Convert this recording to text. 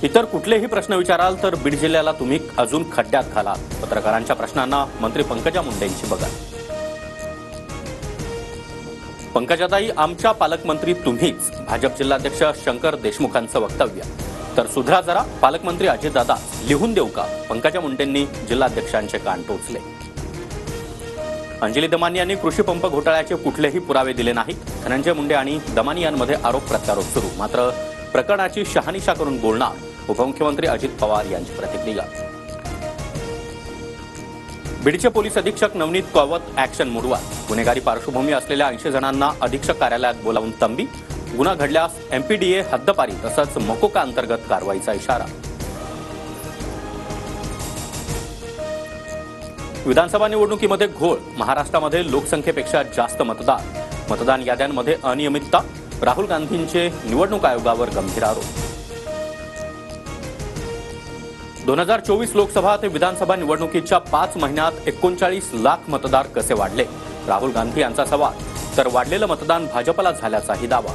इतर कुठलेही प्रश्न विचाराल तर बीड जिल्ह्याला तुम्ही अजून खड्ड्यात घालाल। पत्रकारांच्या प्रश्नांना मंत्री पंकजा मुंडेंची बघा। पंकजाताई, आमच्या पालकमंत्री तुम्हीच। भाजप जिल्हाध्यक्ष शंकर देशमुखांचं वक्तव्य। तर सुधरा जरा, पालकमंत्री अजितदादा लिहून देऊ का? पंकजा मुंडेंनी जिल्हाध्यक्षांचे कान टोचले। अंजली दमानी यांनी कृषी पंप घोटाळ्याचे कुठलेही पुरावे दिले नाहीत। धनंजय मुंडे आणि दमानी यांमध्ये आरोप प्रत्यारोप सुरू। मात्र प्रकरणाची शहानिशा करून बोलणार उपमुख्यमंत्री अजित पवार यांची प्रतिक्रिया। बीडचे पोलीस अधीक्षक नवनीत कौवत ऍक्शन मोडवर। गुन्हेगारी पार्श्वभूमी असलेल्या 80 जणांना अधीक्षक कार्यालयात बोलावून तंबी। गुन्हा घडल्यास एमपीडीए हद्दपारी तसंच मकोका अंतर्गत कारवाईचा इशारा। विधानसभा निवडणुकीमध्ये घोळ। महाराष्ट्रामध्ये लोकसंख्येपेक्षा जास्त मतदान याद्यांमध्ये अनियमितता। राहुल गांधींचे निवडणूक आयोगावर गंभीर आरोप। 2024 लोकसभा ते विधानसभा निवडणुकीच्या 5 महिन्यात 39 लाख मतदार कसे वाढले? राहुल गांधी यांचा सवाल। तर वाढलेलं मतदान भाजपला झाल्याचाही दावा।